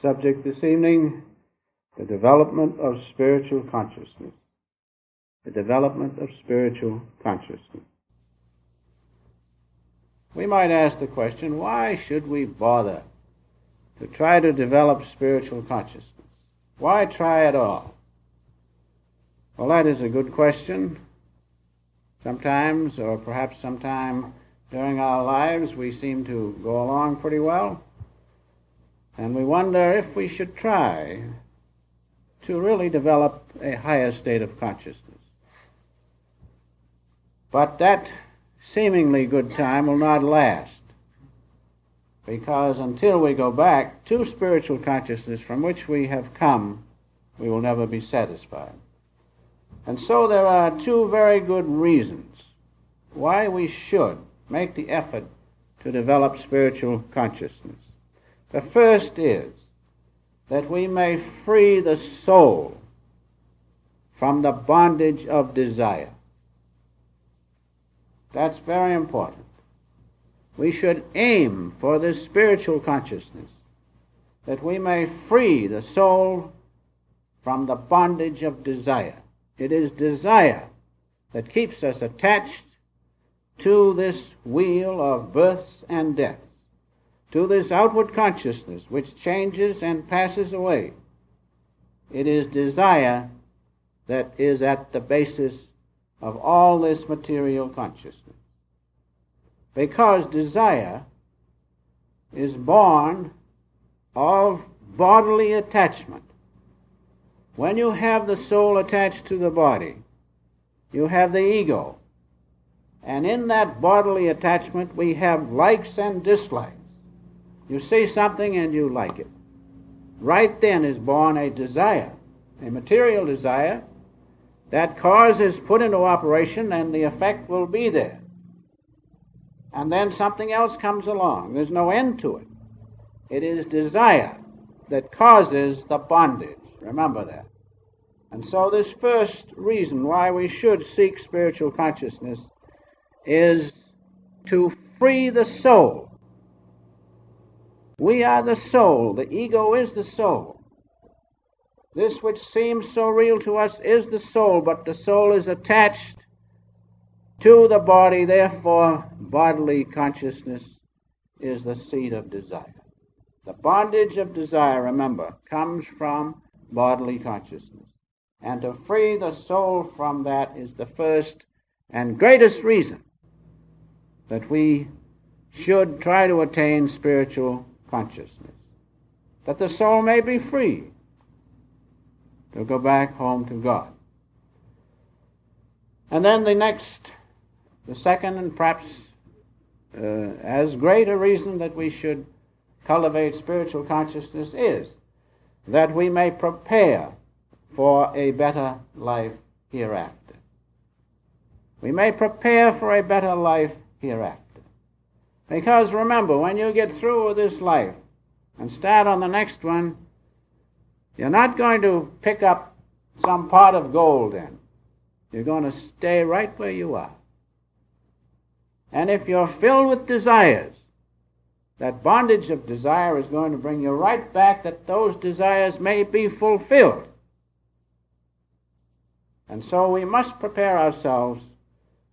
Subject this evening, the development of spiritual consciousness. The development of spiritual consciousness. We might ask the question, why should we bother to try to develop spiritual consciousness? Why try at all? Well, that is a good question. Sometimes, or perhaps sometime during our lives, we seem to go along pretty well, and we wonder if we should try to really develop a higher state of consciousness. But that seemingly good time will not last, because until we go back to spiritual consciousness from which we have come, we will never be satisfied. And so there are two very good reasons why we should make the effort to develop spiritual consciousness. The first is that we may free the soul from the bondage of desire. That's very important. We should aim for this spiritual consciousness, that we may free the soul from the bondage of desire. It is desire that keeps us attached to this wheel of births and deaths, to this outward consciousness which changes and passes away. It is desire that is at the basis of all this material consciousness. Because desire is born of bodily attachment. When you have the soul attached to the body, you have the ego. And in that bodily attachment we have likes and dislikes. You see something and you like it. Right then is born a desire, a material desire. That cause is put into operation and the effect will be there. And then something else comes along. There's no end to it. It is desire that causes the bondage. Remember that. And so this first reason why we should seek spiritual consciousness is to free the soul. We are the soul. The ego is the soul. This which seems so real to us is the soul, but the soul is attached to the body. Therefore, bodily consciousness is the seed of desire. The bondage of desire, remember, comes from bodily consciousness. And to free the soul from that is the first and greatest reason that we should try to attain spiritual consciousness, that the soul may be free to go back home to God. And then the second and perhaps as great a reason that we should cultivate spiritual consciousness is that we may prepare for a better life hereafter. We may prepare for a better life hereafter. Because remember, when you get through with this life and start on the next one, you're not going to pick up some pot of gold in. You're going to stay right where you are. And if you're filled with desires, that bondage of desire is going to bring you right back that those desires may be fulfilled. And so we must prepare ourselves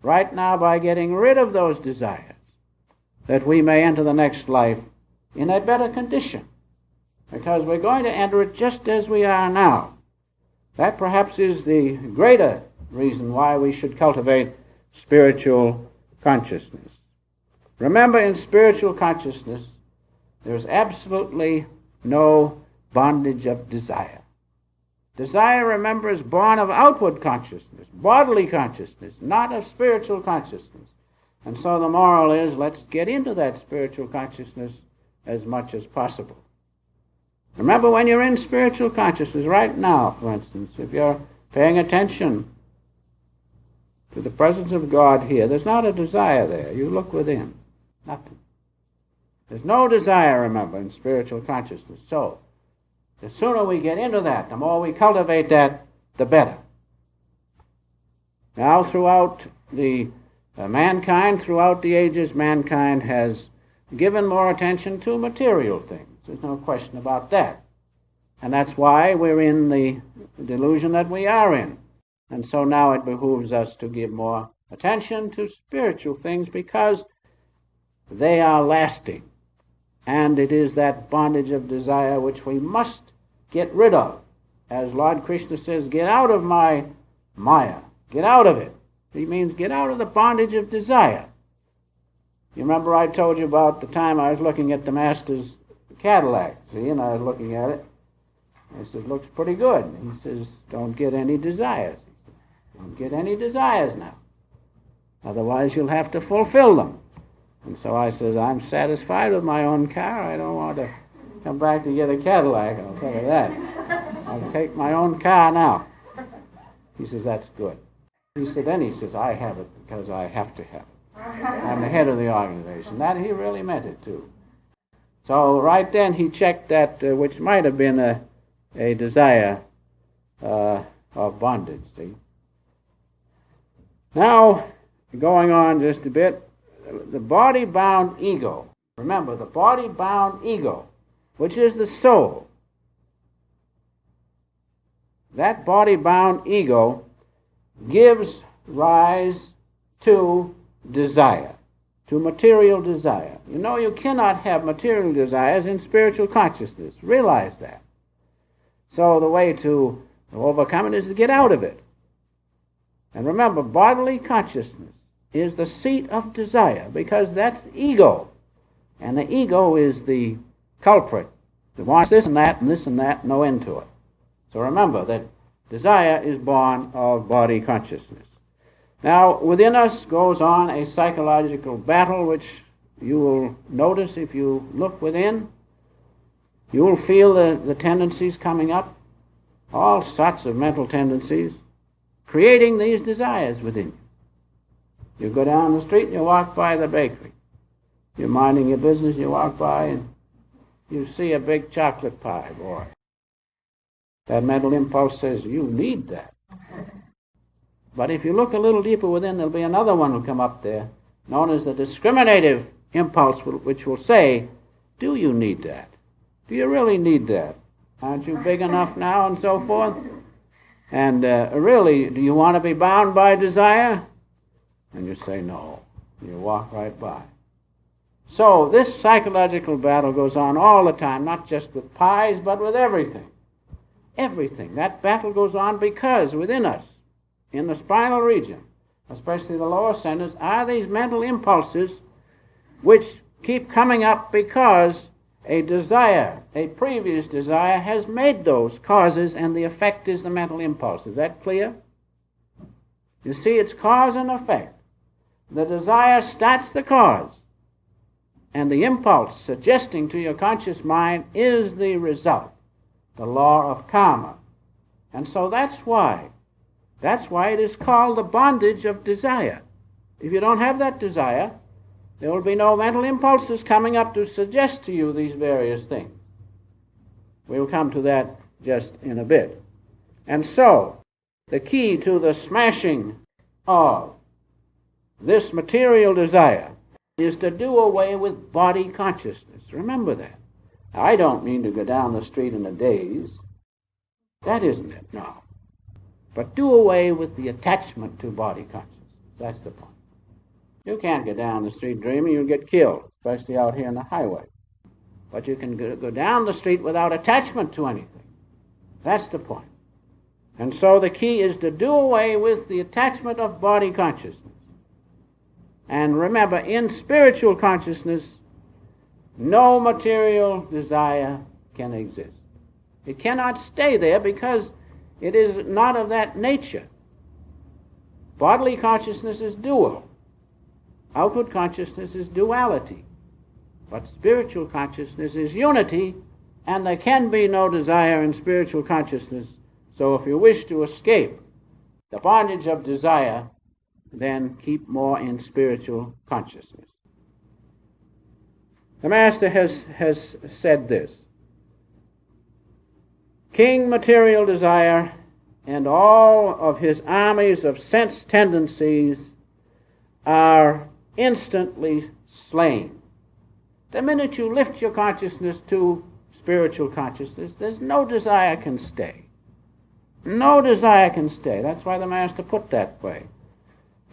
right now by getting rid of those desires, that we may enter the next life in a better condition, because we're going to enter it just as we are now. That perhaps is the greater reason why we should cultivate spiritual consciousness. Remember, in spiritual consciousness, there's absolutely no bondage of desire. Desire, remember, is born of outward consciousness, bodily consciousness, not of spiritual consciousness. And so the moral is, let's get into that spiritual consciousness as much as possible. Remember, when you're in spiritual consciousness right now, for instance, if you're paying attention to the presence of God here, there's not a desire there. You look within. Nothing. There's no desire, remember, in spiritual consciousness. So, the sooner we get into that, the more we cultivate that, the better. Now, throughout the mankind, throughout the ages, mankind has given more attention to material things. There's no question about that. And that's why we're in the delusion that we are in. And so now it behooves us to give more attention to spiritual things because they are lasting. And it is that bondage of desire which we must get rid of. As Lord Krishna says, get out of my Maya. Get out of it. He means get out of the bondage of desire. You remember I told you about the time I was looking at the Master's Cadillac, see, and I was looking at it. I said, looks pretty good. He says, don't get any desires. Don't get any desires now. Otherwise you'll have to fulfill them. And so I says, I'm satisfied with my own car. I don't want to come back to get a Cadillac. I'll tell you that. I'll take my own car now. He says, that's good. He said, I have it because I have to have it. I'm the head of the organization. That he really meant it too. So right then he checked that which might have been a desire of bondage. See? Now, going on just a bit, the body-bound ego. Remember, the body-bound ego, which is the soul. That body-bound ego gives rise to desire, to material desire. You know, you cannot have material desires in spiritual consciousness. Realize that. So the way to overcome it is to get out of it. And remember, bodily consciousness is the seat of desire because that's ego. And the ego is the culprit that wants this and that and this and that, no end to it. So remember that desire is born of body consciousness. Now, within us goes on a psychological battle which you will notice if you look within. You will feel the tendencies coming up, all sorts of mental tendencies, creating these desires within you. You go down the street and you walk by the bakery. You're minding your business, you walk by and you see a big chocolate pie, boy. That mental impulse says, you need that. But if you look a little deeper within, there'll be another one will come up there, known as the discriminative impulse, which will say, do you need that? Do you really need that? Aren't you big enough now, and so forth? And really, do you want to be bound by desire? And you say no. You walk right by. So this psychological battle goes on all the time, not just with pies, but with everything. Everything. That battle goes on because within us, in the spinal region, especially the lower centers, are these mental impulses which keep coming up because a desire, a previous desire, has made those causes, and the effect is the mental impulse. Is that clear? You see, it's cause and effect. The desire starts the cause, and the impulse suggesting to your conscious mind is the result, the law of karma. And so that's why it is called the bondage of desire. If you don't have that desire, there will be no mental impulses coming up to suggest to you these various things. We'll come to that just in a bit. And so, the key to the smashing of this material desire is to do away with body consciousness. Remember that. I don't mean to go down the street in a daze. That isn't it, no. But do away with the attachment to body consciousness. That's the point. You can't go down the street dreaming, you'll get killed, especially out here on the highway. But you can go down the street without attachment to anything. That's the point. And so the key is to do away with the attachment of body consciousness. And remember, in spiritual consciousness, no material desire can exist. It cannot stay there because it is not of that nature. Bodily consciousness is dual. Outward consciousness is duality. But spiritual consciousness is unity, and there can be no desire in spiritual consciousness. So if you wish to escape the bondage of desire, then keep more in spiritual consciousness. The Master has said this: King material desire and all of his armies of sense tendencies are instantly slain. The minute you lift your consciousness to spiritual consciousness, there's no desire can stay. No desire can stay. That's why the Master put that way.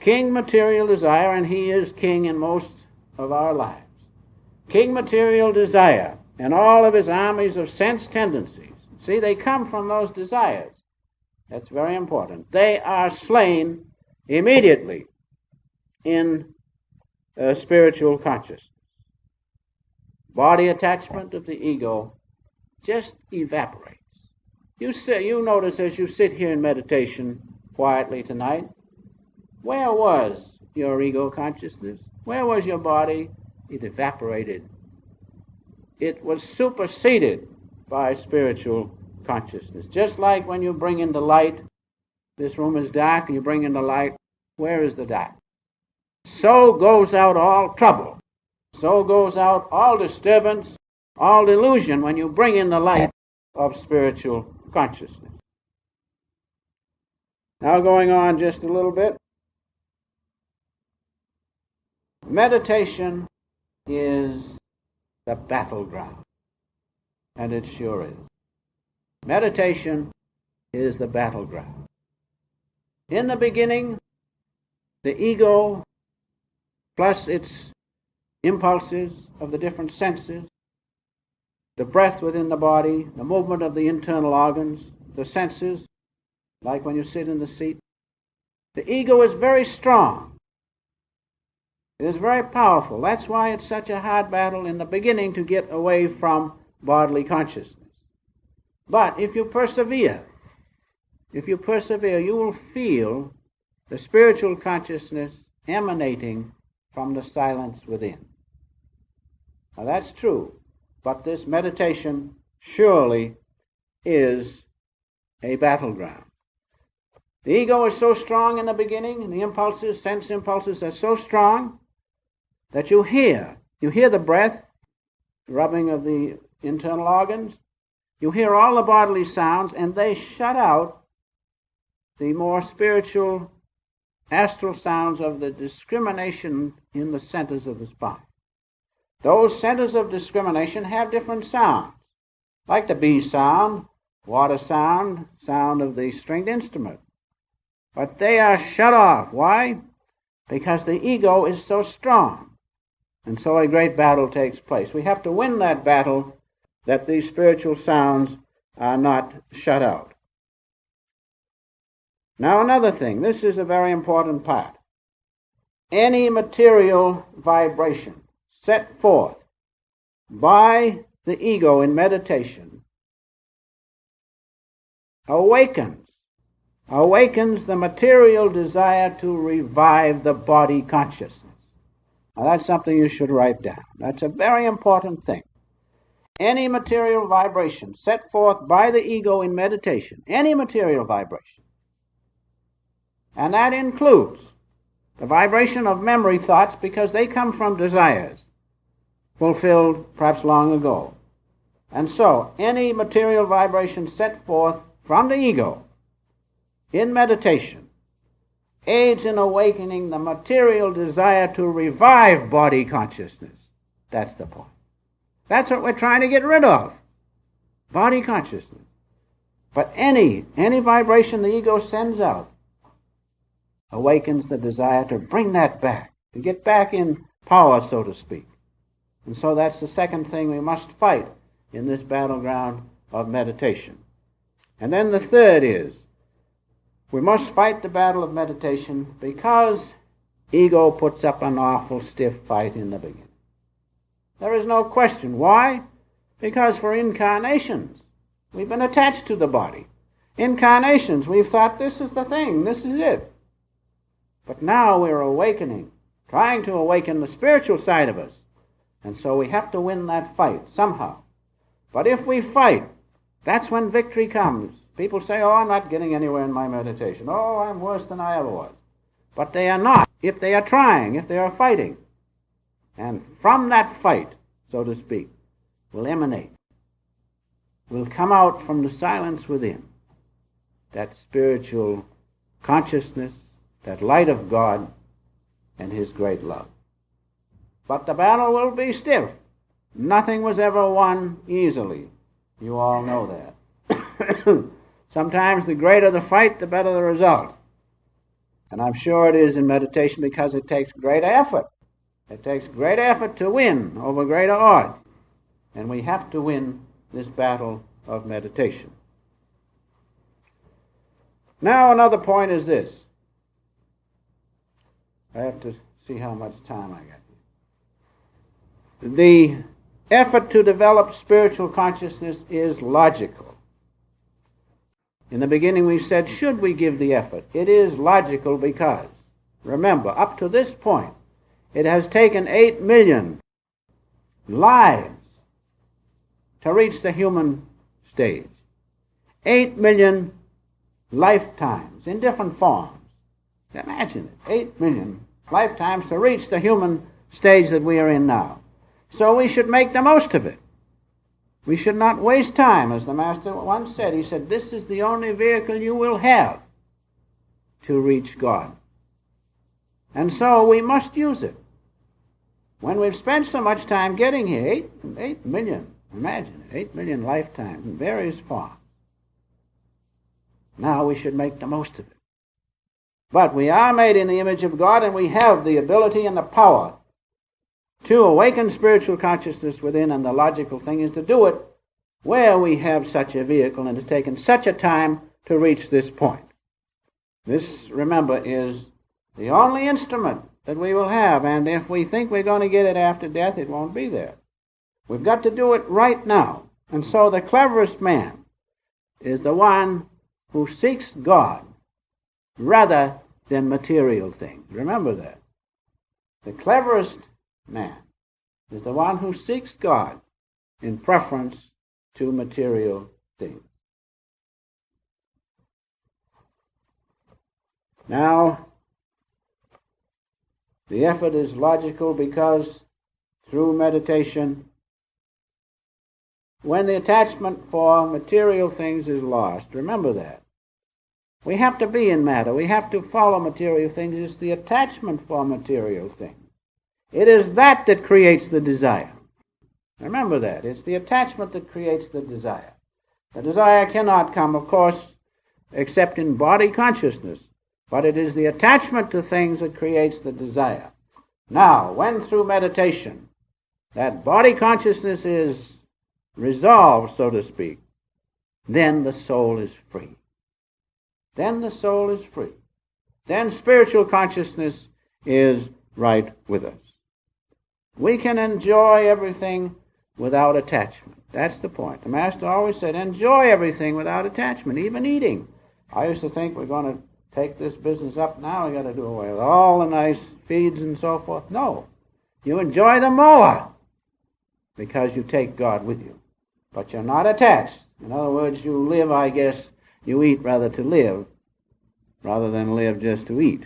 King material desire, and he is king in most of our lives. King material desire and all of his armies of sense tendencies. See, they come from those desires. That's very important. They are slain immediately in spiritual consciousness. Body attachment of the ego just evaporates. You notice as you sit here in meditation quietly tonight, where was your ego consciousness? Where was your body? It evaporated. It was superseded by spiritual consciousness. Just like when you bring in the light, this room is dark, and you bring in the light, where is the dark? So goes out all trouble. So goes out all disturbance, all delusion when you bring in the light of spiritual consciousness. Now going on just a little bit. Meditation is the battleground, and it sure is. Meditation is the battleground. In the beginning, the ego plus its impulses of the different senses, the breath within the body, the movement of the internal organs, the senses, like when you sit in the seat, the ego is very strong. It is very powerful. That's why it's such a hard battle in the beginning to get away from bodily consciousness. But if you persevere, you will feel the spiritual consciousness emanating from the silence within. Now that's true, but this meditation surely is a battleground. The ego is so strong in the beginning, and the impulses, sense impulses are so strong that you hear the breath, rubbing of the internal organs, you hear all the bodily sounds, and they shut out the more spiritual astral sounds of the discrimination in the centers of the spine. Those centers of discrimination have different sounds, like the bee sound, water sound, sound of the stringed instrument. But they are shut off. Why? Because the ego is so strong. And so a great battle takes place. We have to win that battle that these spiritual sounds are not shut out. Now another thing, this is a very important part. Any material vibration set forth by the ego in meditation awakens the material desire to revive the body consciousness. Now that's something you should write down. That's a very important thing. Any material vibration set forth by the ego in meditation, any material vibration, and that includes the vibration of memory thoughts, because they come from desires fulfilled perhaps long ago. And so any material vibration set forth from the ego in meditation aids in awakening the material desire to revive body consciousness. That's the point. That's what we're trying to get rid of, body consciousness. But any vibration the ego sends out awakens the desire to bring that back, to get back in power, so to speak. And so that's the second thing we must fight in this battleground of meditation. And then the third is, we must fight the battle of meditation because ego puts up an awful stiff fight in the beginning. There is no question. Why? Because for incarnations, we've been attached to the body. Incarnations, we've thought this is the thing, this is it. But now we're awakening, trying to awaken the spiritual side of us. And so we have to win that fight somehow. But if we fight, that's when victory comes. People say, oh, I'm not getting anywhere in my meditation. Oh, I'm worse than I ever was. But they are not, if they are trying, if they are fighting. And from that fight, so to speak, will emanate, will come out from the silence within, that spiritual consciousness, that light of God and His great love. But the battle will be stiff. Nothing was ever won easily. You all know that. Sometimes the greater the fight, the better the result. And I'm sure it is in meditation because it takes greater effort. It takes great effort to win over greater odds. And we have to win this battle of meditation. Now another point is this. I have to see how much time I got here. The effort to develop spiritual consciousness is logical. In the beginning we said, should we give the effort? It is logical because, remember, up to this point, it has taken 8 million lives to reach the human stage. 8 million lifetimes in different forms. Imagine it, 8 million lifetimes to reach the human stage that we are in now. So we should make the most of it. We should not waste time, as the Master once said. He said, this is the only vehicle you will have to reach God. And so we must use it. When we've spent so much time getting here, 8 million, imagine it, 8 million lifetimes in various forms. Now we should make the most of it. But we are made in the image of God, and we have the ability and the power to awaken spiritual consciousness within, and the logical thing is to do it where we have such a vehicle and has taken such a time to reach this point. This, remember, is the only instrument that we will have, and if we think we're going to get it after death, it won't be there. We've got to do it right now. And so the cleverest man is the one who seeks God rather than material things. Remember that. The cleverest man is the one who seeks God in preference to material things. Now, the effort is logical because through meditation, when the attachment for material things is lost, remember that. We have to be in matter. We have to follow material things. It's the attachment for material things. It is that that creates the desire. Remember that. It's the attachment that creates the desire. The desire cannot come, of course, except in body consciousness, but it is the attachment to things that creates the desire. Now, when through meditation that body consciousness is resolved, so to speak, then the soul is free. Then the soul is free. Then spiritual consciousness is right with us. We can enjoy everything without attachment. That's the point. The Master always said, enjoy everything without attachment, even eating. I used to think we're going to take this business up now, we've got to do away with all the nice feeds and so forth. No. You enjoy them more because you take God with you. But you're not attached. In other words, you live, I guess, you eat rather to live, rather than live just to eat.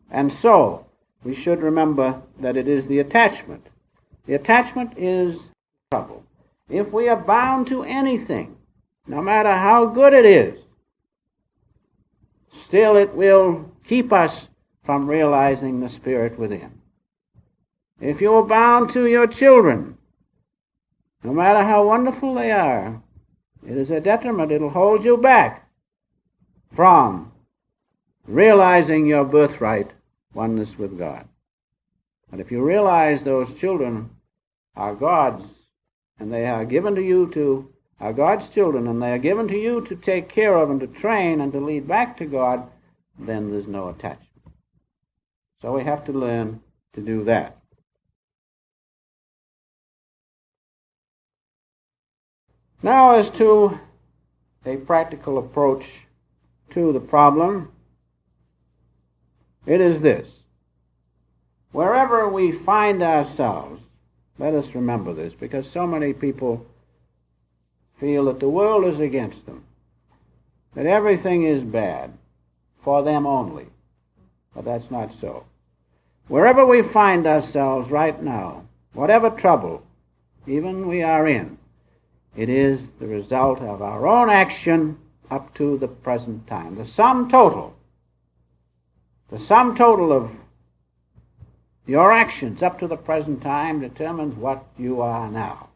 And so, we should remember that it is the attachment. The attachment is trouble. If we are bound to anything, no matter how good it is, still it will keep us from realizing the Spirit within. If you are bound to your children, no matter how wonderful they are, it is a detriment. It'll hold you back from realizing your birthright oneness with God. But if you realize those children are God's, and they are given to you to, are God's children, and they are given to you to take care of and to train and to lead back to God, then there's no attachment. So we have to learn to do that. Now, as to a practical approach to the problem, it is this. Wherever we find ourselves, let us remember this, because so many people feel that the world is against them, that everything is bad for them only. But that's not so. Wherever we find ourselves right now, whatever trouble even we are in, it is the result of our own action up to the present time. The sum total of your actions up to the present time determines what you are now.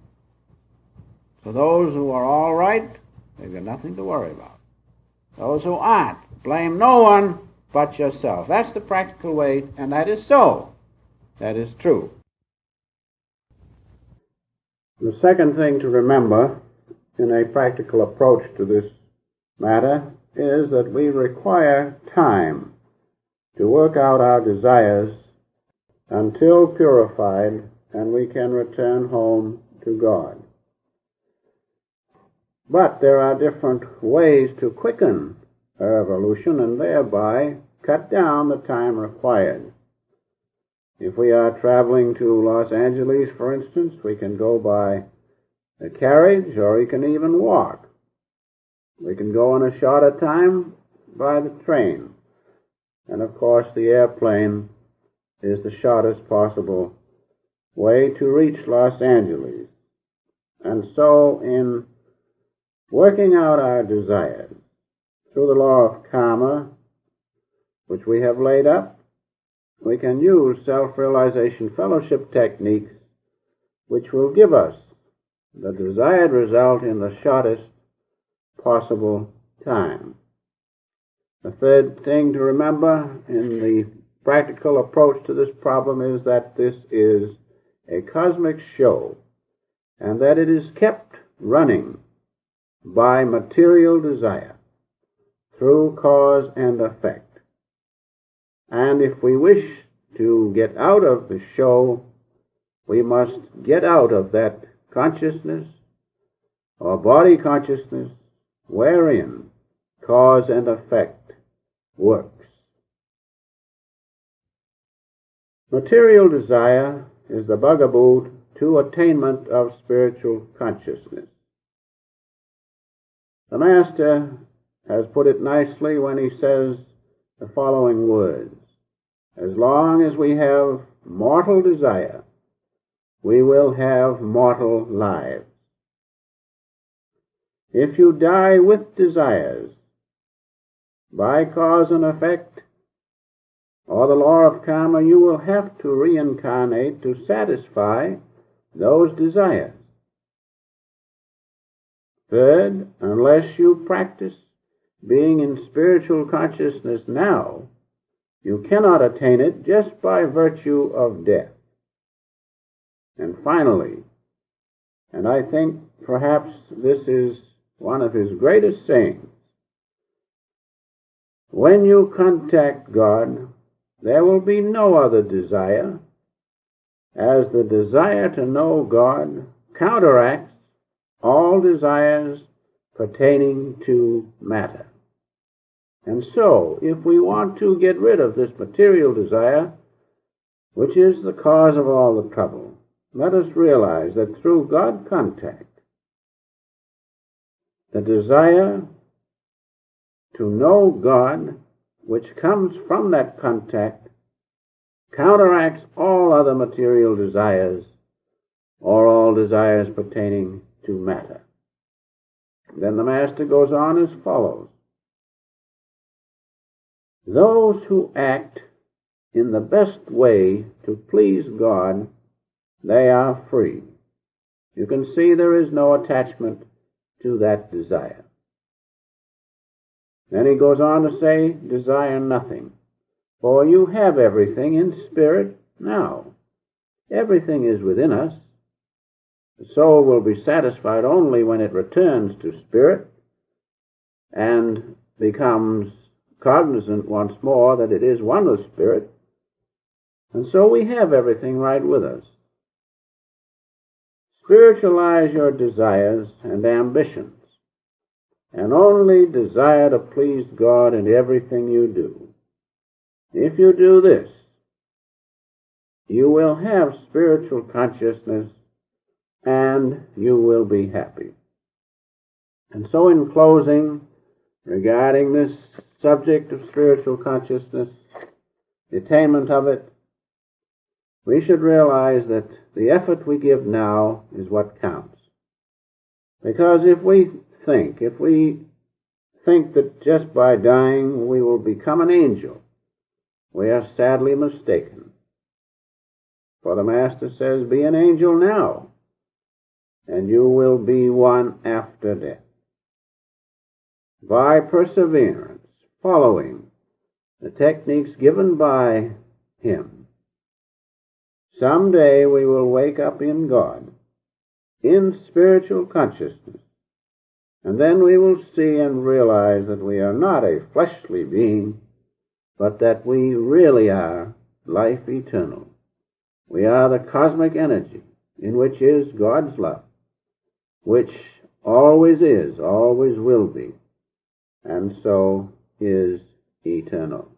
So those who are all right, they've got nothing to worry about. Those who aren't, blame no one but yourself. That's the practical way, and that is so. That is true. The second thing to remember in a practical approach to this matter is that we require time to work out our desires until purified and we can return home to God. But there are different ways to quicken our evolution and thereby cut down the time required. If we are traveling to Los Angeles, for instance, we can go by a carriage or we can even walk. We can go in a shorter time by the train. And of course the airplane is the shortest possible way to reach Los Angeles. And so in working out our desires through the law of karma, which we have laid up, we can use self-realization fellowship techniques which will give us the desired result in the shortest possible time. The third thing to remember in the practical approach to this problem is that this is a cosmic show and that it is kept running by material desire through cause and effect. And if we wish to get out of the show, we must get out of that consciousness or body consciousness wherein cause and effect works. Material desire is the bugaboo to attainment of spiritual consciousness. The Master has put it nicely when he says the following words: as long as we have mortal desire, we will have mortal lives. If you die with desires, by cause and effect, or the law of karma, you will have to reincarnate to satisfy those desires. Third, unless you practice being in spiritual consciousness now, you cannot attain it just by virtue of death. And finally, and I think perhaps this is one of his greatest sayings, when you contact God, there will be no other desire, as the desire to know God counteracts all desires pertaining to matter. And so, if we want to get rid of this material desire, which is the cause of all the trouble, let us realize that through God contact, the desire to know God, which comes from that contact, counteracts all other material desires or all desires pertaining to matter. Then the Master goes on as follows: those who act in the best way to please God, they are free. You can see there is no attachment to that desire. Then he goes on to say, desire nothing, for you have everything in spirit now. Everything is within us. The soul will be satisfied only when it returns to spirit and becomes cognizant once more that it is one with spirit. And so we have everything right with us. Spiritualize your desires and ambitions, and only desire to please God in everything you do. If you do this, you will have spiritual consciousness and you will be happy. And so in closing, regarding this subject of spiritual consciousness, the attainment of it, we should realize that the effort we give now is what counts. Because if we think that just by dying we will become an angel, we are sadly mistaken. For the Master says, be an angel now. and you will be one after death. By perseverance, following the techniques given by Him, someday we will wake up in God, in spiritual consciousness, and then we will see and realize that we are not a fleshly being, but that we really are life eternal. We are the cosmic energy in which is God's love, which always is, always will be, and so is eternal.